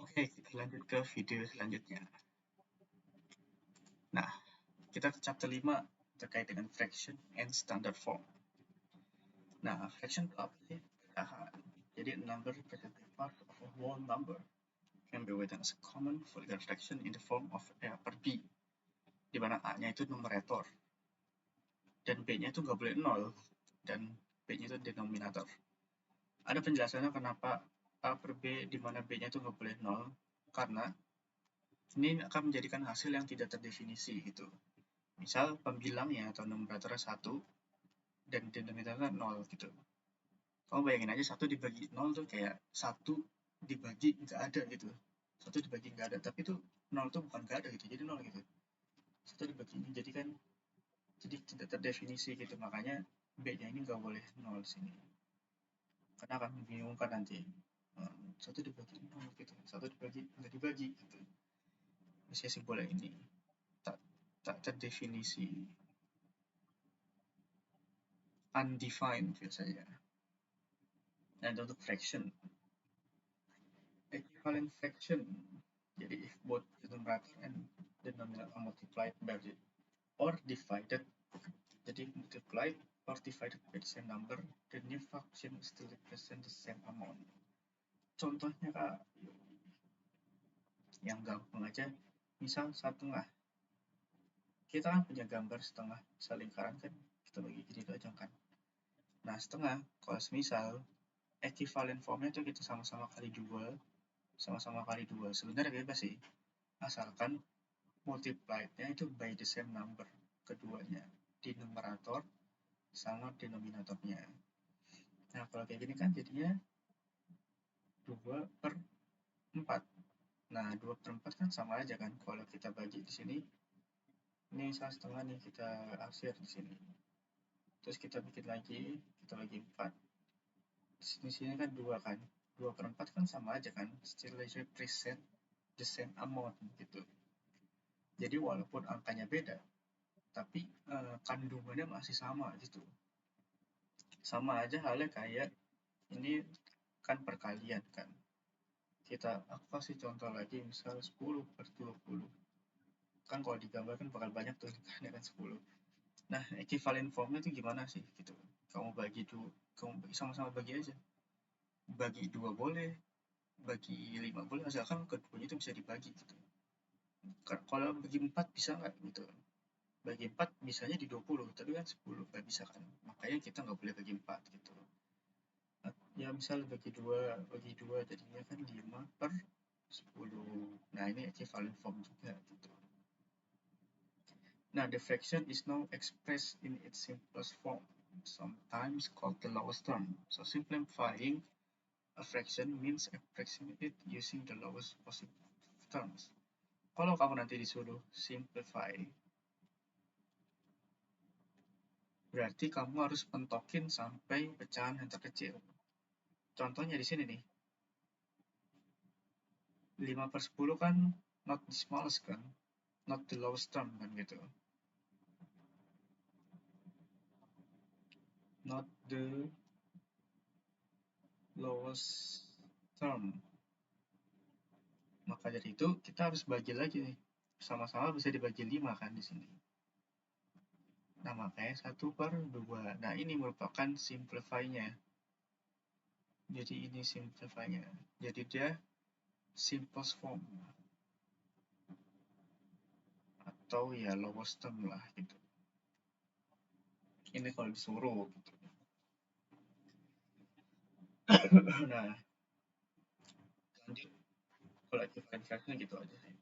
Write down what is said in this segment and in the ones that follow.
Oke, kita lanjut ke video selanjutnya. Nah, kita ke chapter 5 terkait dengan fraction and standard form. Nah, fraction itu apa sih? Jadi, a number representing part of a whole number can be written as a common Fourier fraction in the form of A per B, di mana A-nya itu numerator, dan B-nya itu nggak boleh 0, dan B-nya itu denominator. Ada penjelasannya kenapa A per B, di mana B-nya itu nggak boleh 0, karena ini akan menjadikan hasil yang tidak terdefinisi gitu. Misal pembilangnya atau numeratornya 1 dan denominatornya 0 gitu. Kamu bayangin aja 1 dibagi 0 tuh kayak 1 dibagi nggak ada gitu. 1 dibagi nggak ada, tapi tuh 0 tuh bukan nggak ada gitu, jadi 0 gitu. 1 dibagi ini jadi kan jadi tidak terdefinisi gitu, makanya B-nya ini nggak boleh 0 sini. Karena akan membingungkan nanti. 1 dibagi 0 gitu, 1 dibagi nggak dibagi gitu. Misalnya simbolnya ini tak terdefinisi, undefined biasanya. Dan untuk fraction, equivalent fraction, jadi if both the numerator and denominator are multiplied by or divided, jadi multiplied or divided by the same number, the new fraction still represent the same amount. Contohnya kak, yang gampang aja, misal setengah. Kita kan punya gambar setengah, misal lingkaran kan, kita bagi jadi 2 aja kan. Nah setengah, kalau semisal equivalent formnya itu kita sama-sama kali 2, sama-sama kali 2, sebenarnya bebas sih, asalkan multiplied-nya itu by the same number keduanya, di numerator sama denominatornya. Nah kalau kayak gini kan jadinya 2 per 4. Nah 2 per 4 kan sama aja kan, kalau kita bagi di sini, ini salah setengah nih kita arsir di sini, terus kita bikin lagi, kita bagi 4, di sini kan 2 kan, 2 per 4 kan sama aja kan, still represent the same amount gitu. Jadi walaupun angkanya beda, tapi kandungannya masih sama gitu. Sama aja halnya kayak ini kan perkalian kan. Aku kasih contoh lagi, misal 10 per 20. Kan kalau digambarkan bakal banyak tuh kan 10. Nah, equivalent formnya itu gimana sih gitu. Kamu sama-sama bagi aja. Bagi 2 boleh, bagi 5 boleh, asalkan keduanya itu bisa dibagi gitu. Kalau bagi 4 bisa nggak gitu. Bagi 4 bisanya di 20, tapi kan 10 nggak bisa kan. Makanya kita nggak boleh bagi 4 gitu. Ya misal bagi 2 jadinya kan 5 per 10. Nah ini equivalent form juga gitu. Now the fraction is now expressed in its simplest form, sometimes called the lowest term. So simplifying a fraction means approximate it using the lowest possible terms. Kalau kamu nanti disuruh simplify, berarti kamu harus pentokin sampai pecahan yang terkecil. Contohnya di sini nih, 5 per 10 kan not the smallest kan, not the lowest term kan gitu. Not the lowest term. Maka dari itu kita harus bagi lagi nih. Sama-sama bisa dibagi 5 kan di sini. Nah, makanya 1 per 2. Nah, ini merupakan simplify-nya. Jadi ini simplify-nya. Jadi dia simplest form. Atau ya lowest term lah gitu. Ini kalau disuruh gitu. Nah, lanjut kalau equivalent fraction gitu aja sih.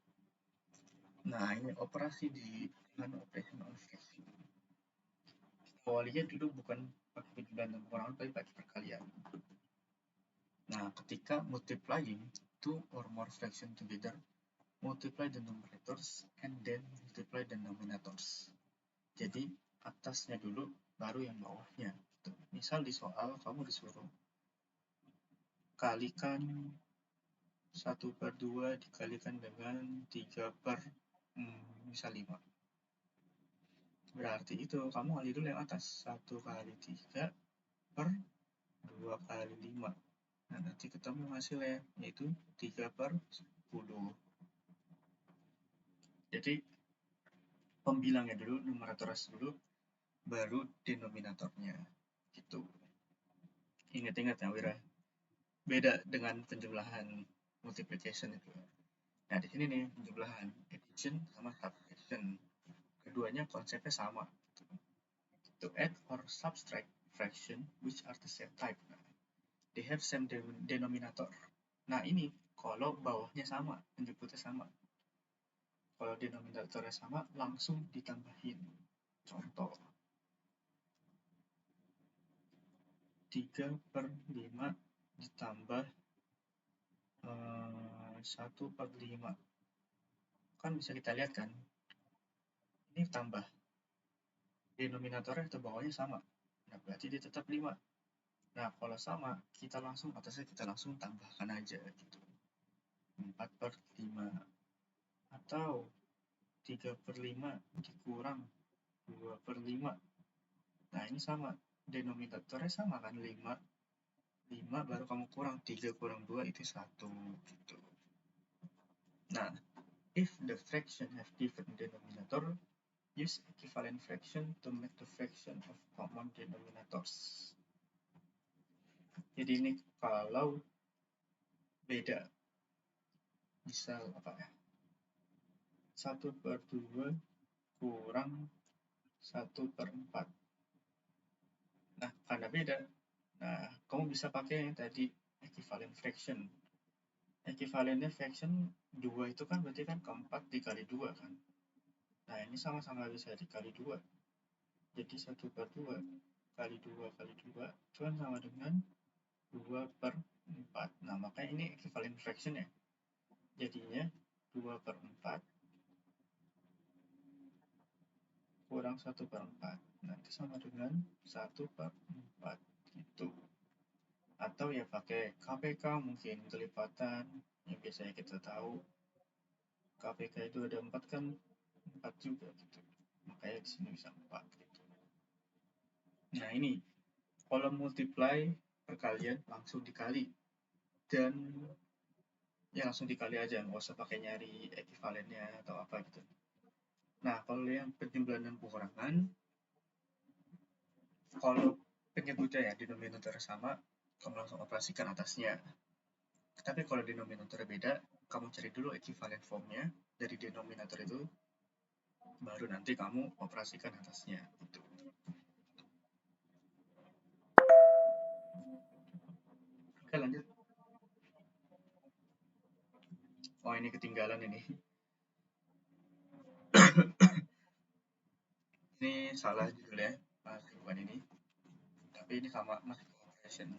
Nah, ini operasi dengan operational fraction. Awalnya dulu bukan pakai penjumlahan dan pengurangan, tapi pakai perkalian. Nah, ketika multiplying two or more fraction together, multiply the numerators and then multiply the denominators. Jadi, atasnya dulu, baru yang bawahnya. Misal di soal, kamu disuruh kalikan 1 per 2 dikalikan dengan 3 per misal 5. Berarti itu, kamu kali dulu yang atas. 1 kali 3 per 2 kali 5. Nah, nanti ketemu hasilnya, yaitu 3/10. Jadi, pembilangnya dulu, numeratornya dulu, baru denominatornya. Gitu. Ingat-ingat ya, Wira. Beda dengan penjumlahan multiplication itu. Nah, di sini nih, penjumlahan addition sama subtraction. Keduanya konsepnya sama. To add or subtract fraction which are the same type. They have same denominator. Nah, ini kalau bawahnya sama, penjemputnya sama. Kalau denominatornya sama, langsung ditambahin. Contoh, 3/5 ditambah 1/5. Kan bisa kita lihat kan, ini tambah. Denominatornya atau bawahnya sama. Nah, berarti dia tetap 5. Nah, kalau sama, kita langsung atasnya kita langsung tambahkan aja gitu. 4/5 atau 3/5 dikurang 2/5. Nah, ini sama, denominatornya sama kan, 5 baru kamu kurang 3 kurang 2 itu 1 gitu. Nah, if the fraction have different denominator, use equivalent fraction to make the fraction of common denominators. Jadi ini kalau beda, misal apa ya, 1/2 kurang 1/4. Nah, karena beda, nah kamu bisa pakai yang tadi equivalent fraction. Equivalentnya fraction 2 itu kan berarti kan keempat dikali 2 kan. Nah, ini sama-sama bisa dikali 2. Jadi 1/2 kali 2 kali 2 itu kan sama dengan 2/4. Nah, makanya ini equivalent fraction ya. Jadinya 2/4 kurang 1/4. Nah, itu sama dengan 1/4 gitu. Atau ya pakai KPK mungkin, kelipatan yang biasanya kita tahu. KPK itu ada 4 kan, 4 juga gitu. Makanya di sini bisa 4 gitu. Nah, ini kalau multiply perkalian langsung dikali, dan ya langsung dikali aja, nggak usah pakai nyari ekivalennya atau apa gitu. Nah, kalau yang penjumlahan dan pengurangan, kalau penyebutnya ya denominator sama, kamu langsung operasikan atasnya. Tapi kalau denominator beda, kamu cari dulu equivalent formnya dari denominator itu, baru nanti kamu operasikan atasnya gitu. Oke, lanjut. Oh, ini ketinggalan ini. Ini salah judulnya, bukan ini. Tapi ini sama, masih operation.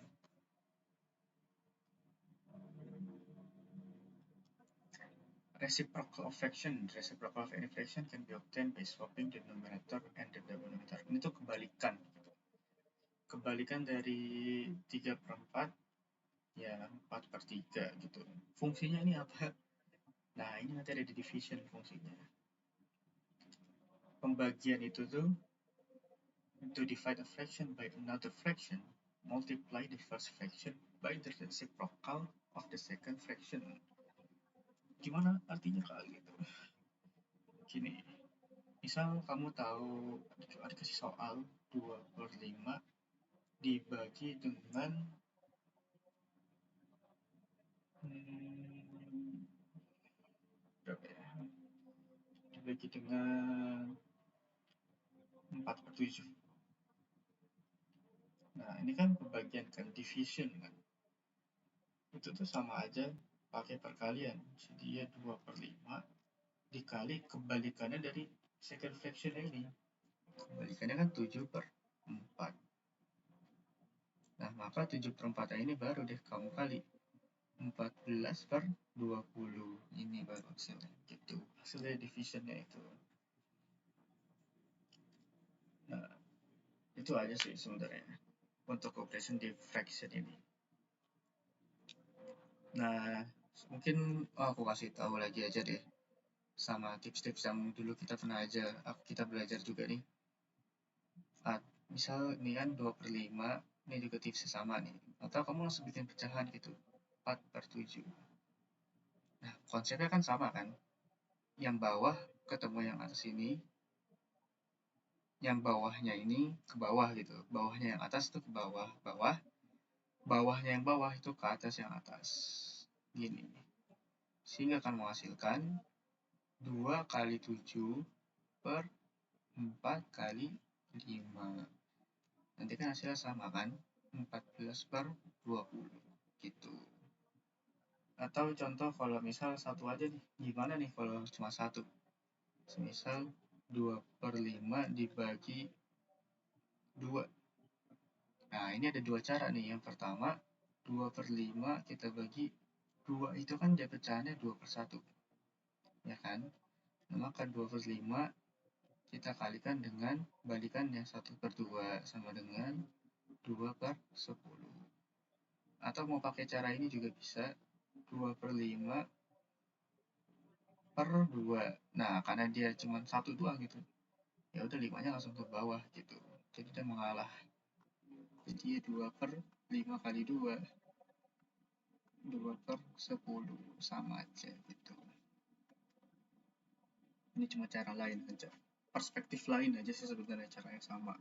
Reciprocal of fraction. Reciprocal of any fraction can be obtained by swapping the numerator and the denominator. Ini tuh kebalikan. Kebalikan dari 3/4 ya 4/3 gitu. Fungsinya ini apa? Nah, ini nanti ada di division fungsinya. Pembagian itu tuh, to divide a fraction by another fraction, multiply the first fraction by the reciprocal of the second fraction. Gimana artinya kali gitu? Gini, misal kamu tahu ada kasih soal 2/5 dibagi dengan berapa ya? Dibagi dengan 4/7. Nah, ini kan pembagian kan, division kan. Itu tuh sama aja pakai perkalian. Jadi ya 2/5 dikali kebalikannya dari second fraction ini. Kebalikannya kan 7/4. Nah, maka 7/4 ini baru deh kamu kali 14/20. Ini baru hasilnya gitu. Hasilnya divisionnya itu. Nah, itu aja sih sebenarnya untuk operation di fraction ini. Nah, mungkin aku kasih tahu lagi aja deh, sama tips-tips yang dulu kita pernah kita belajar juga nih. Misal ini kan 2/5 Ini juga tipsnya sama nih. Atau kamu langsung bikin pecahan gitu, 4/7. Nah, konsepnya kan sama kan? Yang bawah ketemu yang atas ini, yang bawahnya ini ke bawah gitu. Bawahnya yang atas itu ke bawah, bawah. Bawahnya yang bawah itu ke atas yang atas. Gini. Sehingga akan menghasilkan 2 kali 7 per 4 kali 5. Nanti kan hasilnya sama kan? 14/20 gitu. Atau contoh kalau misal satu aja nih, gimana nih kalau cuma satu? Semisal 2/5 dibagi 2. Nah, ini ada dua cara nih. Yang pertama, 2/5 kita bagi 2 itu kan dia pecahannya 2/1. Ya kan? Nah, maka 2/5 kita kalikan dengan balikan yang 1/2 sama dengan 2/10. Atau mau pakai cara ini juga bisa, 2/5 per 2. Nah, karena dia cuma satu doang gitu, ya udah 5-nya langsung ke bawah gitu. Jadi dia mengalah. Jadi 2/5 kali 2, 2/10, sama aja gitu. Ini cuma cara lain aja. Perspektif lain aja sih sebenarnya cara yang sama.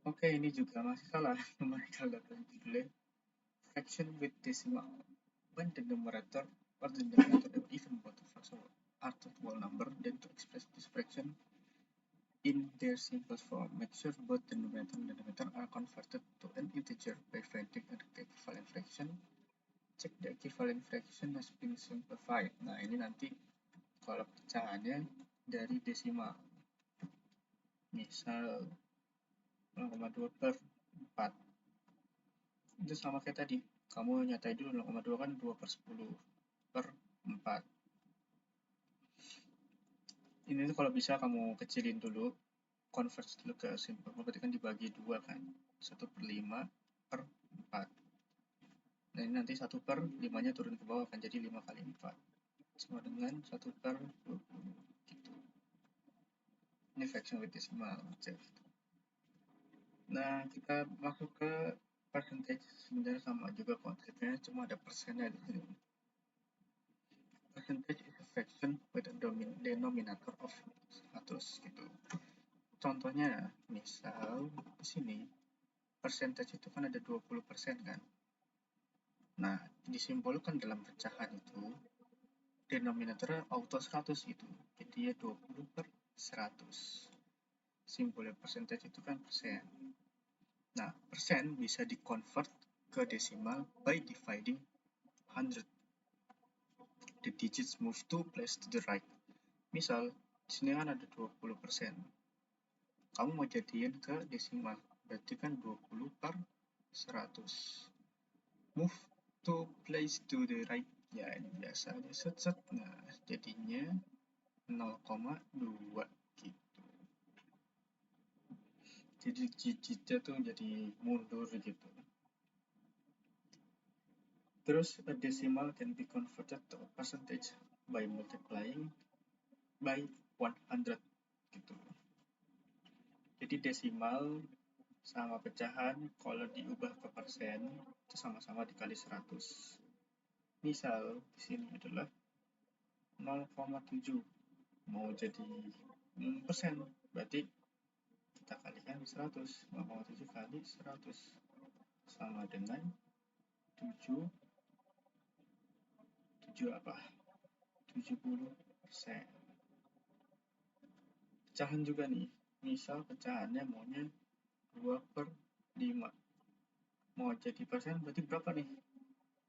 Oke, ini juga masih salah. Mereka dapat judulnya fraction with decimal. When the numerator or the denominator of even both of us are to whole number, then to express this fraction in their simplest form, make sure both the numerator and denominator are converted to an integer by finding the equivalent fraction. Check the equivalent fraction has been simplified. Nah, ini nanti kalau pecahannya dari desimal. Misal 0,2/4. Itu sama kayak tadi. Kamu nyatain dulu 0,2 kan 2/10/4. Ini tuh kalau bisa kamu kecilin dulu, convert dulu ke simple. Berarti kan dibagi 2 kan. 1/5/4. Nah, ini nanti 1/5-nya turun ke bawah kan, jadi 5 kali 4. Sama dengan 1/20 gitu. Ini fraction with decimal. Nah, kita masuk ke percentage. Sebenarnya sama juga konsepnya, cuma ada persennya di sini. Percentage is a fraction with a denominator of 100 gitu. Contohnya, misal di sini percentage itu kan ada 20% kan. Nah, disimbolkan dalam pecahan itu denominatornya auto 100 gitu. Jadi ya 20/100. Simbolnya percentage itu kan persen. Nah, persen bisa di-convert ke desimal by dividing 100. The digits move 2 places to the right. Misal, di sini kan ada 20%. Kamu mau jadiin ke desimal, berarti kan 20/100. Move 2 places to the right. Ya, ini biasa aja set. Nah, jadinya 0,2 gitu. Jadi digitnya tuh jadi mundur gitu. Terus a decimal can be converted to a percentage by multiplying by 100 gitu. Jadi desimal sama pecahan kalau diubah ke persen itu sama-sama dikali 100. Misal di sini adalah 0,7 mau jadi persen, berarti kita kalikan 100. 0,7 kali 100 sama dengan 7 apa? 70%. Pecahan juga nih. Misal pecahannya maunya 2/5. Mau jadi persen berarti berapa nih?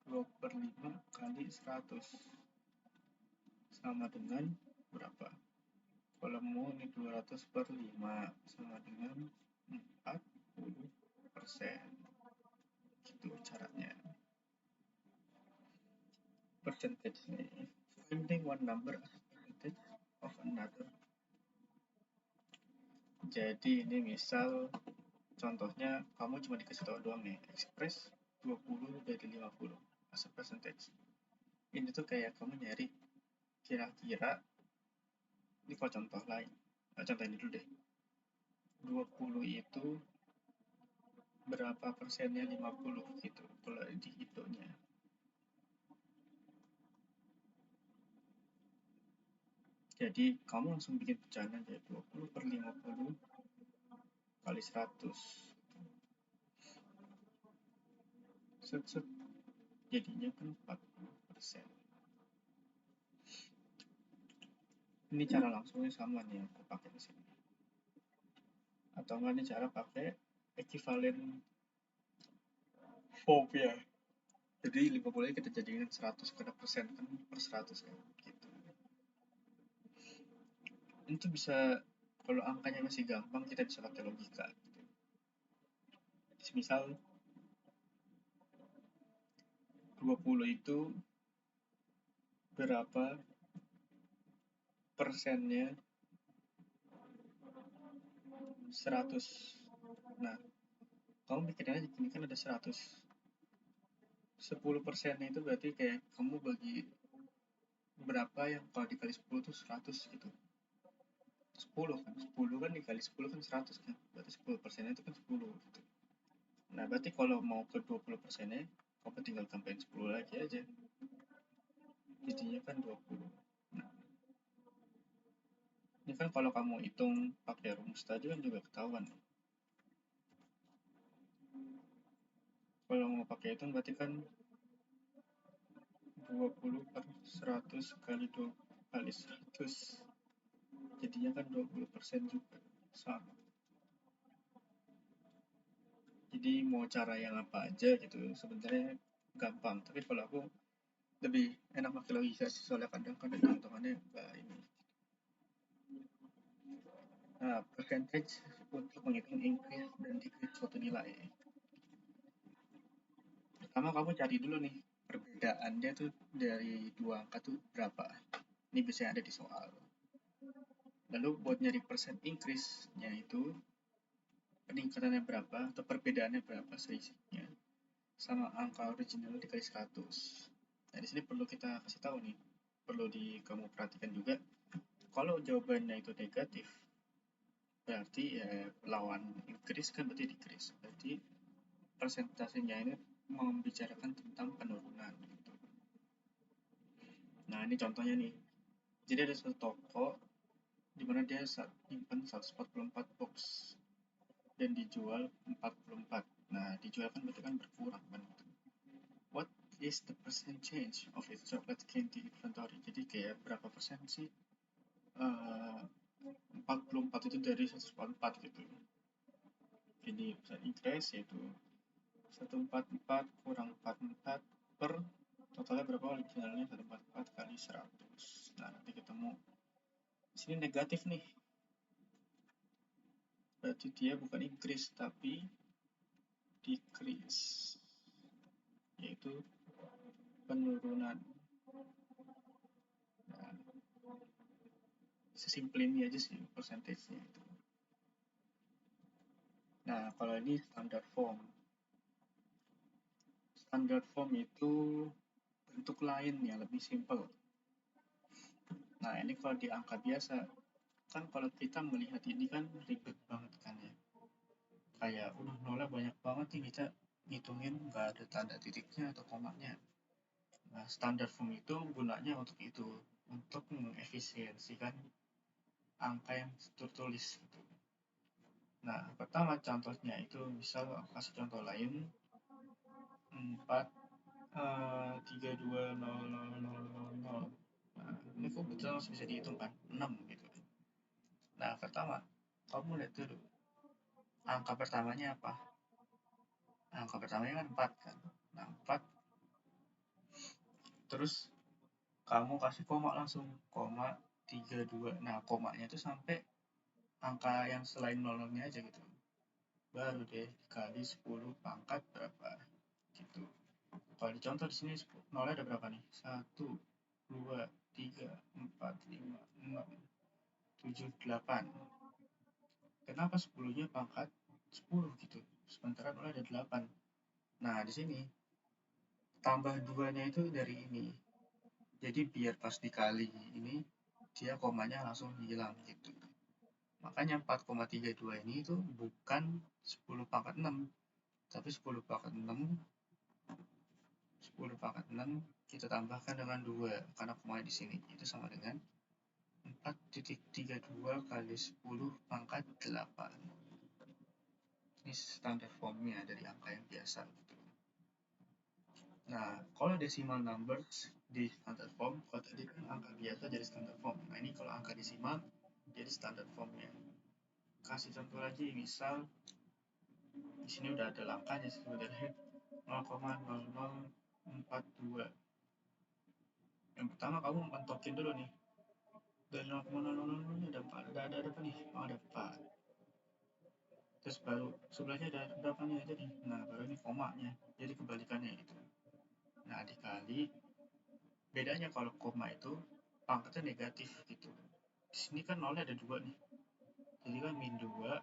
2/5 kali 100 sama dengan berapa? Kalau mau ini 200/5 sama dengan 40%. Gitu caranya. Percentage nih. Finding one number as a percentage of another. Jadi ini misal contohnya kamu cuma dikasih tahu doang nih, express 20 dari 50 as a percentage. Ini tuh kayak kamu nyari kira-kira, ini kalau contoh lain, contoh ini dulu deh. 20 itu berapa persennya 50 gitu kalau dihitungnya. Jadi kamu langsung bikin pecahan aja 20 per 50 kali 100. Set, set. Jadinya kan 40%. Ini cara langsungnya sama nih yang aku pakai di sini. Atau enggak nih cara pakai ekivalen form ya. Jadi 50 kita jadikan 100 karena persen kan per 100 ya. Gitu. Itu bisa, kalau angkanya masih gampang kita bisa pakai logika. Gitu. Misal 20 itu berapa persennya 100. Nah, kamu bikin aja gini kan ada 100. 10 persennya itu berarti kayak kamu bagi berapa yang kalau dikali 10 itu 100 gitu. 10 kan, 10 kan dikali 10 kan 100 kan. Berarti 10 persennya itu kan 10 gitu. Nah, berarti kalau mau ke 20 persennya, kamu tinggal tambahin 10 lagi aja. Jadinya kan 20. Nah, ini kan kalau kamu hitung pakai rumus tadi kan juga ketahuan. Kalau mau pakai hitung berarti kan 20 per 100 kali 2 kali 100. Jadinya kan 20% juga. Sama. Jadi mau cara yang apa aja gitu sebenarnya gampang. Tapi kalau aku lebih enak pakai logika sih, soalnya kadang kan hitung-hitungannya enggak ini. Nah, percentage untuk menghitung increase dan decrease suatu nilai. Pertama kamu cari dulu nih perbedaannya tuh dari dua angka tuh berapa. Ini biasanya ada di soal. Lalu buat nyari persen increase-nya itu peningkatannya berapa atau perbedaannya berapa selisihnya sama angka original dikali 100. Nah, di sini perlu kita kasih tahu nih, perlu kamu perhatikan juga. Kalau jawabannya itu negatif, berarti ya lawan increase kan berarti decrease. Berarti persentasenya ini membicarakan tentang penurunan gitu. Nah, ini contohnya nih. Jadi ada satu toko di mana dia simpan 144 box dan dijual 44. Nah, dijual kan berarti kan berkurang kan. What is the percent change of its chocolate candy inventory? Jadi kayak berapa persen sih 44 itu dari 144 gitu. Jadi persen increase yaitu 144 kurang 44 per totalnya berapa, originalnya 144 kali 100. Nah, nanti ketemu di sini negatif nih. Berarti dia bukan increase tapi decrease, yaitu penurunan. Nah, sesimpel ini aja sih persentasenya itu. Nah, kalau ini standard form. Standard form itu bentuk lain yang lebih simple. Nah, ini kalau di angka biasa, kan kalau kita melihat ini kan ribet banget kan ya. Kayak nolnya banyak banget nih, kita ngitungin nggak ada tanda titiknya atau komanya. Nah, standard form itu gunanya untuk itu, untuk mengefisiensikan angka yang tertulis gitu. Nah, pertama contohnya itu misal aku kasih contoh lain 4 32000. Nah, ini kok betul masih bisa dihitung kan? 6 gitu. Nah, pertama kamu lihat dulu angka pertamanya apa? Angka pertamanya kan 4 kan. Nah, 4 terus kamu kasih koma langsung, koma 32. Nah, komanya itu sampai angka yang selain nolnya aja gitu. Baru deh dikali 10 pangkat berapa gitu. Kalau dicontoh di sini nolnya ada berapa nih? 1, 2, 3, 4, 5, 6, 7, 8. Kenapa 10-nya pangkat 10 gitu? Sementara nolnya ada 8. Nah, di sini tambah 2-nya itu dari ini. Jadi biar pas dikali ini dia komanya langsung hilang gitu. Makanya 4,32 ini itu bukan 10 pangkat 6, Tapi 10 pangkat 6 kita tambahkan dengan 2 karena komanya di sini, itu sama dengan 4.32 kali 10 pangkat 8. Ini standar formnya dari angka yang biasa gitu. Nah, kalau decimal numbers di standard form, kalau tadi kan angka biasa jadi standard form. Nah, ini kalau angka decimal jadi standard formnya. Kasih contoh lagi, misal di sini udah ada angkanya sebenarnya 0,0042. Yang pertama kamu mentokin dulu nih. Dari 0,000 ini ada apa nih? Oh, ada 4. Terus baru sebelahnya ada berapa nih aja nih? Nah, baru ini komanya. Jadi kebalikannya gitu. Nah, dikali bedanya kalau koma itu pangkatnya negatif gitu. Di sini kan nolnya ada 2 nih. Jadi kan min 2,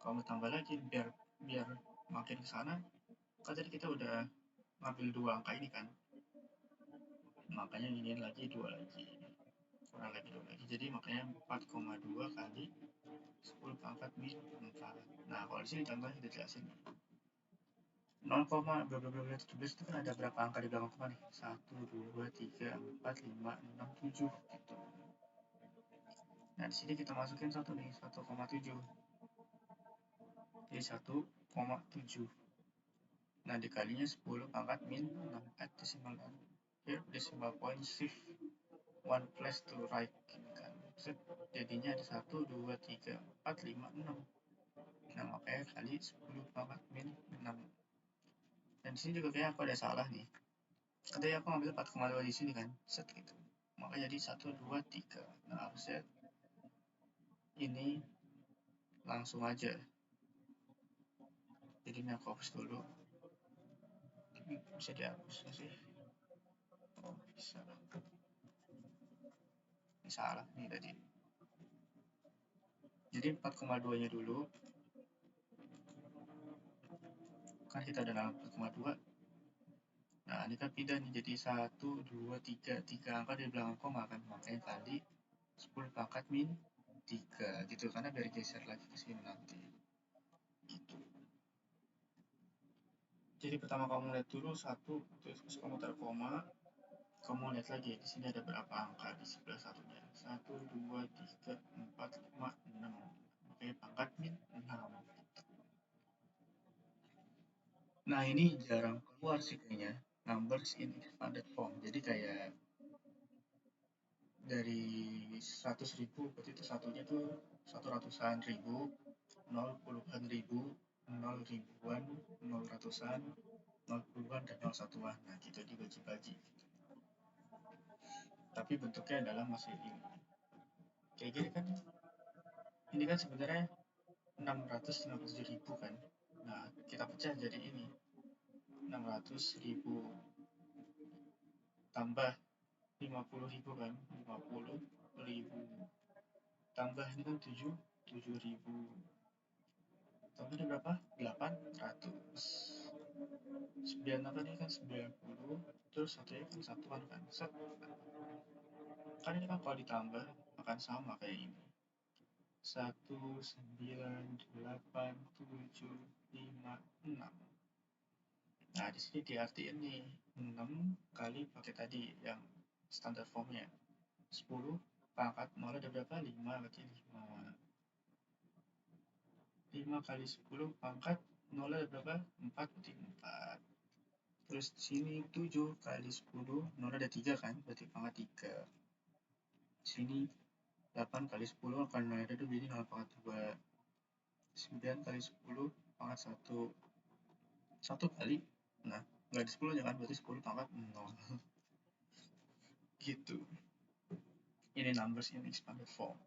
kamu tambah lagi biar makin ke sana. Kan tadi kita udah ngambil 2 angka ini kan. Makanya ini lagi 2 lagi. Kurang lagi 2 lagi. Jadi makanya 4,2 kali 10 pangkat min 4. Nah, kalau di sini contohnya kita jelasin. 0,17 itu kan ada berapa angka di belakang koma nih? 1, 2, 3, 4, 5, 6, 7 gitu. Nah, di sini kita masukin 1 nih, 1,7. Jadi 1,7. Nah, dikalinya 10 pangkat min 6 at decimal here decimal point shift 1 place to right kan. Jadinya ada 1, 2, 3, 4, 5, 6. Nah, makanya kali 10 pangkat min 6. Dan di sini juga kayak aku ada salah nih. Tadi aku ngambil 4,2 di sini kan, set gitu. Maka jadi 1, 2, 3. Nah, harusnya ini langsung aja. Jadi ini aku hapus dulu. Bisa dihapus sih. Oh, bisa. Ini salah nih tadi. Jadi 4,2 nya dulu. Kan kita ada dalam 4,2. Nah, ini kan pindah nih jadi 1, 2, 3. 3 angka di belakang koma kan. Makanya kali 10 pangkat min 3 gitu. Karena biar geser lagi ke sini nanti. Gitu. Jadi pertama kamu lihat dulu 1, terus kamu taruh koma. Kamu lihat lagi di sini ada berapa angka di sebelah satunya. 1, 2, 3, 4, 5, 6. Makanya pangkat min 6. Nah, ini jarang keluar sih kayaknya. Numbers in expanded form. Jadi kayak dari 100.000 berarti itu satunya tuh 100-an ribu, 0 puluhan ribu, 0 ribuan, 0 ratusan, 0 puluhan, dan 0 satuan. Nah, gitu dibagi-bagi. Tapi bentuknya adalah masih ini. Kayak gini kan, ini kan sebenarnya 657.000 kan. Nah, kita pecah jadi ini 600.000 tambah 50.000 kan, 50.000 tambah ini kan 7.000 tambah ini berapa? 800. 9 apa ini kan 90, terus satunya kan satuan kan. Set. Kan ini kan kalau ditambah akan sama kayak ini. 19876. Nah, di sini diartiin nih 6 kali pakai tadi yang standar formnya. 10 pangkat 0 ada berapa? 5 berarti 5. 5 kali 10 pangkat 0 ada berapa? 4 berarti 4. Terus di sini 7 kali 10 0 ada 3 kan? Berarti pangkat 3. Di sini 8 kali 10 akan 0 ada 2 jadi 0 pangkat 2. 9 kali 10 pangkat 1. 1 kali, nah nggak di 10 nya kan, berarti 10 pangkat 0. Gitu. Ini numbers in expanded form.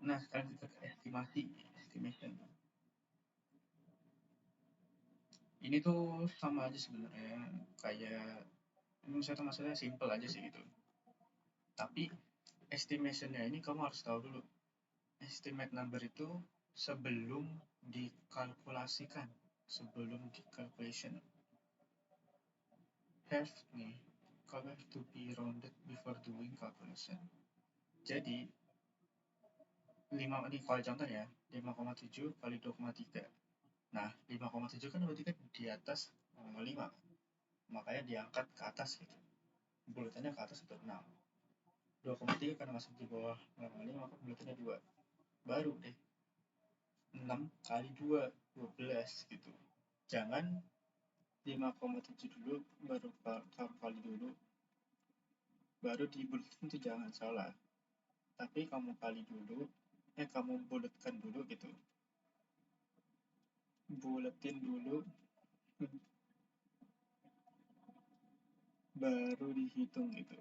Nah, sekarang kita ke estimation. Ini tuh sama aja sebenarnya, kayak ini maksudnya simple aja sih gitu. Tapi estimationnya ini kamu harus tahu dulu. Estimate number itu sebelum dikalkulasikan, sebelum dikalkulation. Have nih, kalau have to be rounded before doing calculation. Jadi 5 nih kalau contoh ya, 5,7 kali 2,3. Nah, 5,7 kan berarti kan di atas 5, makanya diangkat ke atas gitu. Bulatannya ke atas untuk 6. 2,3 karena masuk di bawah 0,5, maka bulatannya 2. Baru deh 6 kali 2, 12 gitu. Jangan 5,7 dulu, baru kamu kali dulu, baru dibulatin, itu jangan salah. Tapi kamu kali dulu, kamu bulatkan dulu gitu. Bulatin dulu, baru dihitung gitu.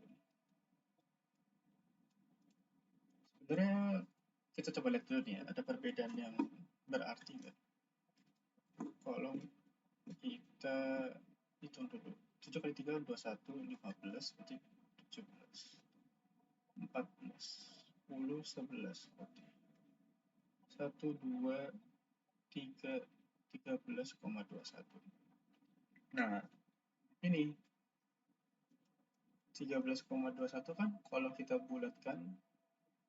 Sebenarnya kita coba lihat dulu nih ya, ada perbedaan yang berarti nggak? Kalau kita hitung dulu, 7 kali 3 21, 15 berarti 17, 14, 10, 11 berarti 1, 2, 3, 13,21. Nah, ini 13,21 kan kalau kita bulatkan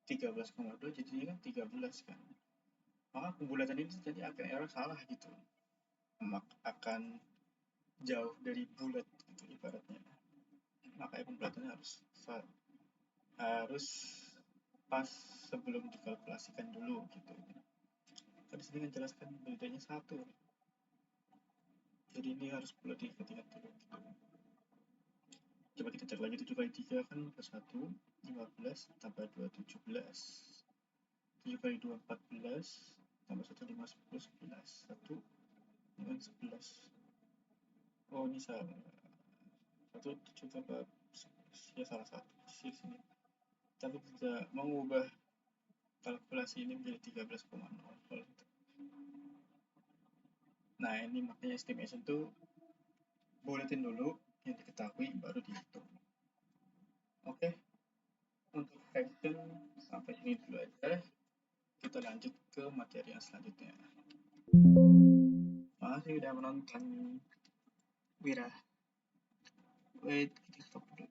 13,2 jadinya kan 13 kan. Maka pembulatan ini jadi akan error salah gitu. Akan jauh dari bulat gitu ibaratnya. Makanya pembulatannya harus pas sebelum dikalkulasikan dulu gitu. Tadi sini menjelaskan bedanya 1. Jadi ini harus perlu diingat-ingat dulu gitu. Coba kita cek lagi, 7 kali 3 kan plus 1, 15 tambah 2, 17. 7 kali 2, 14 tambah 1, 5, 10, 11. 1 dengan 11. Oh, ini salah. 1, 7 tambah 11. Ya, salah satu. Sini. Tapi kita mengubah kalkulasi ini menjadi 13,0. Nah, ini makanya estimation itu buletin dulu yang diketahui baru dihitung. Oke, untuk fraction sampai ini dulu aja. Kita lanjut ke materi yang selanjutnya. Makasih udah menonton. Wira. Wait, kita stop dulu.